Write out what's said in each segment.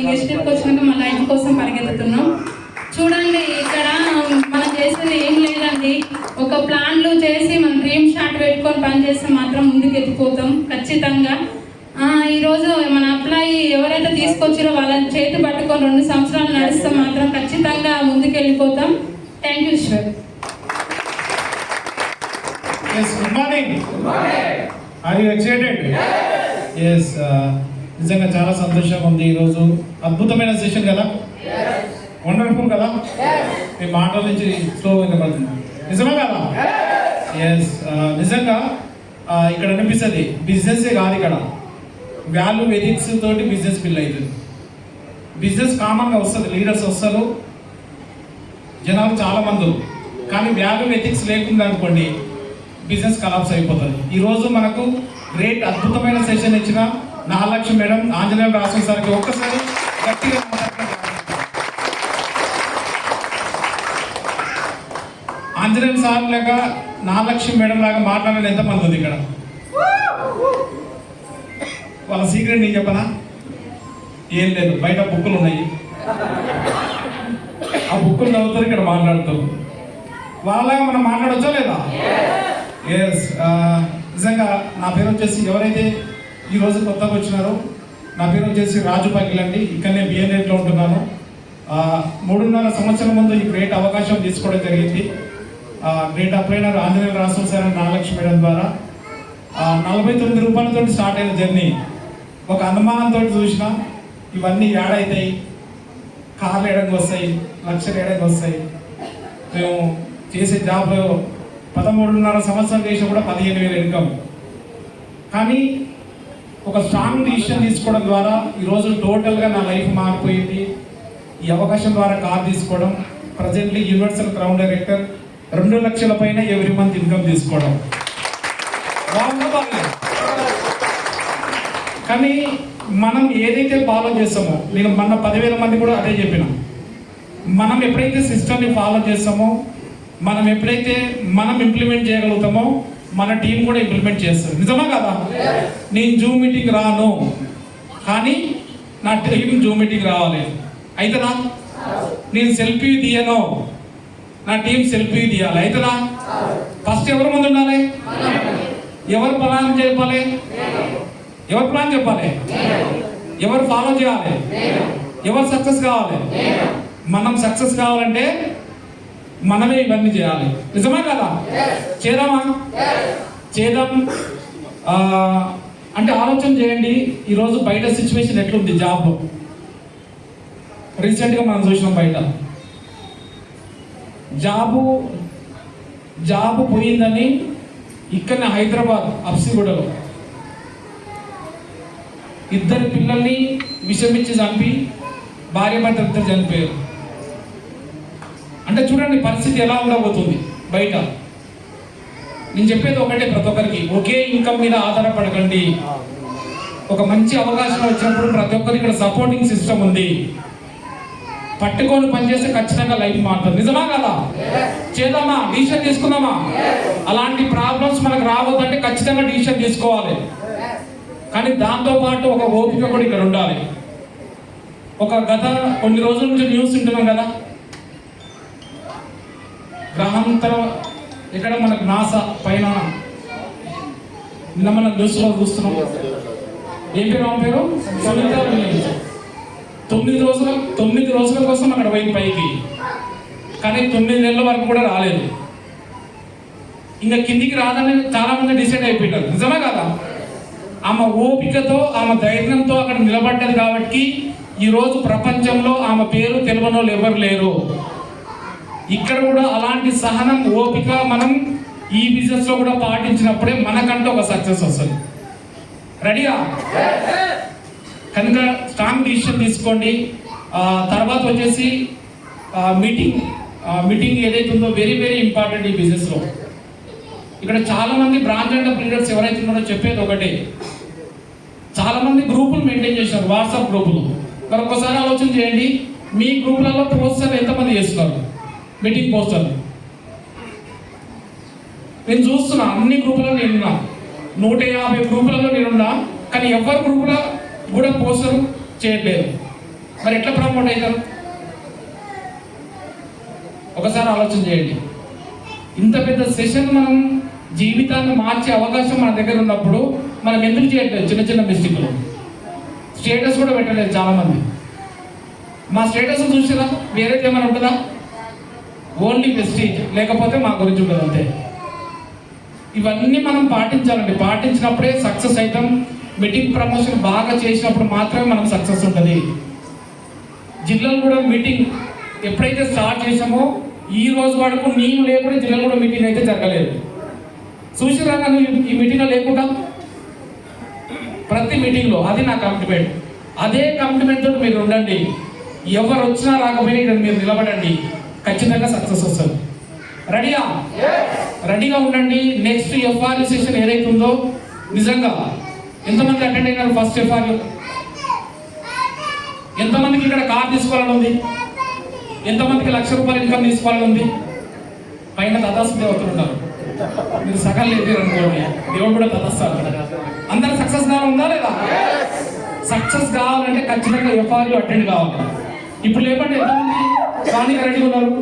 గెస్ట్కి వచ్చినాక మా లైఫ్ కోసం పరిగెత్తుతున్నాం. చూడండి, ఇక్కడ మనం చేసేది ఏం లేదండి. ఒక ప్లాన్లు చేసి మనం డ్రీమ్ షాట్ పెట్టుకొని పని చేస్తే మాత్రం ముందుకు ఎత్తిపోతాం ఖచ్చితంగా. ఈరోజు మన అప్లై ఎవరైతే తీసుకొచ్చారో వాళ్ళని చేతి పట్టుకొని 2 సంవత్సరాలు నడిస్తే మాత్రం ఖచ్చితంగా ముందుకు వెళ్ళిపోతాం. Thank you sir. Good morning. Are you excited? Yes, నిజంగా చాలా సంతోషంగా ఉంది. ఈరోజు అద్భుతమైన సెషన్ కదా, వండర్ఫుల్ కదా. మీ మాటల నుంచి స్లో వినబడుతుంది, నిజమే కదా? ఎస్, నిజంగా ఇక్కడ అనిపిస్తుంది బిజినెస్ కాదు, ఇక్కడ వాల్యూ ఎథిక్స్ తోటి బిజినెస్ బిల్డ్ అవుతుంది. బిజినెస్ కామన్గా వస్తుంది, లీడర్స్ వస్తారు, జనాలు చాలా మంది, కానీ వాల్యూ ఎథిక్స్ లేకుండా అనుకోండి బిజినెస్ కలాప్స్ అయిపోతుంది. ఈరోజు మనకు గ్రేట్ అద్భుతమైన సెషన్ ఇచ్చిన నాగలక్ష్మి మేడం, ఆంజనేయులు రాసిన సార్కి ఒక్కసారి గట్టిగా ఆంజనేయులు సార్ లాగా నాగలక్ష్మి మేడం లాగా మాట్లాడేది ఎంతమంది ఉంది ఇక్కడ? వాళ్ళ సీక్రెట్ నేను చెప్పనా? ఏం లేదు, బయట బుక్కులు ఉన్నాయి, ఆ బుక్కులు చదువుతారు, ఇక్కడ మాట్లాడుతారు. వాళ్ళలాగా మనం మాట్లాడవచ్చా లేదా? ఎస్, నిజంగా నా పేరు వచ్చేసి, ఎవరైతే ఈరోజు కొత్తగా వచ్చినారో, నా పేరు వచ్చేసి రాజు పగిల్ అండి. ఇక్కడ నేను బిఎన్ఎట్లో ఉంటున్నాను. 3.5 సంవత్సరం ముందు ఈ గ్రేట్ అవకాశం తీసుకోవడం జరిగింది. గ్రేట్ అప్లైనర్ ఆంజనేయులు రాసు సార్ అండ్ నాగలక్ష్మి మేడం ద్వారా 49 రూపాయలతో స్టార్ట్ అయిన జర్నీ ఒక అనుమానంతో చూసిన ఇవన్నీ యాడ్ అవుతాయి, కార్లు ఏడానికి వస్తాయి, లక్షలు ఏడానికి వస్తాయి. మేము చేసే జాబ్లో 13.5 సంవత్సరాలు చేసినా కూడా 15,000 ఇన్కమ్. కానీ ఒక స్ట్రాంగ్ డిసిషన్ తీసుకోవడం ద్వారా ఈరోజు టోటల్గా నా లైఫ్ మారిపోయింది. ఈ అవకాశం ద్వారా కార్ తీసుకోవడం, ప్రజెంట్లీ యూనివర్సల్ క్రౌన్ డైరెక్టర్, 2 లక్షల పైన ఎవ్రీ మంత్ ఇన్కమ్ తీసుకోవడం. కానీ మనం ఏదైతే ఫాలో చేస్తామో, నేను మొన్న 10,000 మంది కూడా అదే చెప్పిన, మనం ఎప్పుడైతే సిస్టమ్ని ఫాలో చేస్తామో, మనం ఎప్పుడైతే మనం ఇంప్లిమెంట్ చేయగలుగుతామో మన టీం కూడా ఇంప్లిమెంట్ చేస్తుంది. నిజమా కదా? నేను జూమ్ మీటింగ్ రాను, కానీ నా టీం జూమ్ మీటింగ్ రావాలి. అయితేనా? నేను సెల్ఫీ తీయను, నా టీం సెల్ఫీ తీయాలి. అయితేనా? ఫస్ట్ ఎవరు ముందు ఉండాలి? ఎవరు ప్లాన్ చెప్పాలి? ఎవరు ప్లాన్ చెప్పాలి? ఎవరు ఫాలో చేయాలి? ఎవరు సక్సెస్ కావాలి? మనం సక్సెస్ కావాలంటే మనమే ఇవన్నీ చేయాలి. నిజమే కదా? చేద్దామా? చేద్దాం. అంటే ఆలోచన చేయండి, ఈరోజు బయట సిచ్యువేషన్ ఎట్లుంది? జాబ్ రీసెంట్గా మనం చూసినాం, బయట జాబు పోయిందని ఇక్కడ హైదరాబాద్ అప్సిగూడలో 2 పిల్లల్ని విషమిచ్చి చంపి భార్య భర్త 2 చనిపోయారు. అంటే చూడండి పరిస్థితి ఎలా ఉండబోతుంది బయట. నేను చెప్పేది ఒకటే, ప్రతి ఒక్కరికి ఒకే ఇన్కమ్ మీద ఆధారపడకండి. ఒక మంచి అవకాశం వచ్చినప్పుడు ప్రతి ఒక్కరికి ఇక్కడ సపోర్టింగ్ సిస్టమ్ ఉంది. పట్టుకొని పనిచేస్తే ఖచ్చితంగా లైఫ్ మారుతుంది. నిజమా కదా? చేద్దామా? డిసిషన్ తీసుకుందామా? అలాంటి ప్రాబ్లమ్స్ మనకు రావద్దంటే ఖచ్చితంగా డిసిషన్ తీసుకోవాలి. కానీ దాంతోపాటు ఒక ఓపిక కూడా ఇక్కడ ఉండాలి. గత కొన్ని రోజుల నుంచి న్యూస్ వింటున్నాం కదా, గ్రహాంతర ఇక్కడ మనకు నాసా పైన నిన్న మన న్యూస్లో చూస్తున్నాం. ఏం పేరు? సునీత విలియమ్స్ 9 రోజుల కోసం అక్కడ పోయింది పైకి, కానీ 9 నెలల వరకు కూడా రాలేదు. ఇంకా కిందికి రాదని చాలా మంది డిసైడ్ అయిపోయినారు. నిజమే కదా? ఆమె ఓపికతో, ఆమె ధైర్యంతో అక్కడ నిలబడ్డది కాబట్టి ఈరోజు ప్రపంచంలో ఆమె పేరు తెలియని వాళ్ళు ఎవరు లేరు. ఇక్కడ కూడా అలాంటి సహనం, ఓపిక మనం ఈ బిజినెస్లో కూడా పాటించినప్పుడే మనకంటూ ఒక సక్సెస్ వస్తుంది. రెడీగా? కనుక స్ట్రాంగ్ డిసిషన్ తీసుకోండి. తర్వాత వచ్చేసి మీటింగ్ ఏదైతే ఉందో వెరీ వెరీ ఇంపార్టెంట్ ఈ బిజినెస్లో. ఇక్కడ చాలామంది బ్రాంచ్ అండ్ లీడర్స్ ఎవరైతే ఉన్నారో చెప్పేది ఒకటే, చాలామంది గ్రూపులు మెయింటైన్ చేస్తున్నారు, వాట్సాప్ గ్రూపులు. మరి ఒక్కసారి ఆలోచన చేయండి, మీ గ్రూపులలో పోస్టర్లు ఎంతమంది చేస్తున్నారు? మీటింగ్ పోస్టర్లు నేను చూస్తున్నా, అన్ని గ్రూపులలో నేనున్నా, 150 గ్రూపులలో నేనున్నా, కానీ ఎవరి గ్రూపులో కూడా పోస్టర్ చేయట్లేదు. మరి ఎట్లా ప్రమోట్ అవుతారు? ఒకసారి ఆలోచన చేయండి. ఇంత పెద్ద సెషన్ మనం జీవితాన్ని మార్చే అవకాశం మన దగ్గర ఉన్నప్పుడు మనం ఎందుకు చేయట్లేదు? చిన్న చిన్న మిస్టేక్లు. స్టేటస్ కూడా పెట్టలేదు చాలామంది. మా స్టేటస్ చూసినా వేరేది ఏమైనా ఉంటుందా? ఓన్లీ ప్రెస్టీజ్, లేకపోతే మా గురించి ఉంటుంది అంతే. ఇవన్నీ మనం పాటించాలండి. పాటించినప్పుడే సక్సెస్ అవుతాం. మీటింగ్ ప్రమోషన్ బాగా చేసినప్పుడు మాత్రమే మనం సక్సెస్ ఉంటుంది. జిల్లాలు కూడా మీటింగ్ ఎప్పుడైతే స్టార్ట్ చేసామో ఈ రోజు వరకు నీవు లేకుండా జిల్లాలో కూడా మీటింగ్ అయితే జరగలేదు. చూసిరా ఈ మీటింగ్లో లేకుండా ప్రతి మీటింగ్లో అది నా కమిట్మెంట్. అదే కమిట్మెంట్ తోటి మీరు ఉండండి. ఎవరు వచ్చినా రాకపోయినా ఇక్కడ మీరు నిలబడండి, ఖచ్చితంగా సక్సెస్ వస్తుంది. రెడీగా ఉండండి. నెక్స్ట్ ఎఫ్ఆర్యూ సెషన్ ఏదైతే ఉందో, నిజంగా ఎంతమంది అటెండ్ అయినారు ఫస్ట్ ఎఫ్ఆర్యూ? ఎంతమందికి ఇక్కడ కార్ తీసుకోవాలని ఉంది? ఎంతమందికి ₹1,00,000 ఇన్కమ్ తీసుకోవాలని ఉంది? పైన తదాస్తు దేవతలు ఉన్నారు, మీరు సగం లేదు అనుకోండి, దేవుడు కూడా తదాస్తారు. అందరూ సక్సెస్ కావాలి, ఉందా లేదా? సక్సెస్ కావాలంటే ఖచ్చితంగా ఎఫ్ఆర్యూ అటెండ్ కావాలి. ఇప్పుడు లేకపోతే ఎంతమంది కానీ రెడీ ఉన్నారు?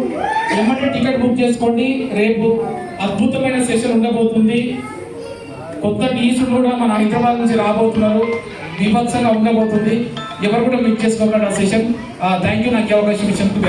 ఏమంటే టికెట్ బుక్ చేసుకోండి. రేపు అద్భుతమైన సెషన్ ఉండబోతుంది. కొత్త టీచర్లు కూడా మన హైదరాబాద్ నుంచి రాబోతున్నారు. విభత్సంగా ఉండబోతుంది. ఎవరు కూడా మిస్ చేసుకోకండి ఆ సెషన్. థ్యాంక్ యూ, నాకు అవకాశం ఇచ్చినందుకు.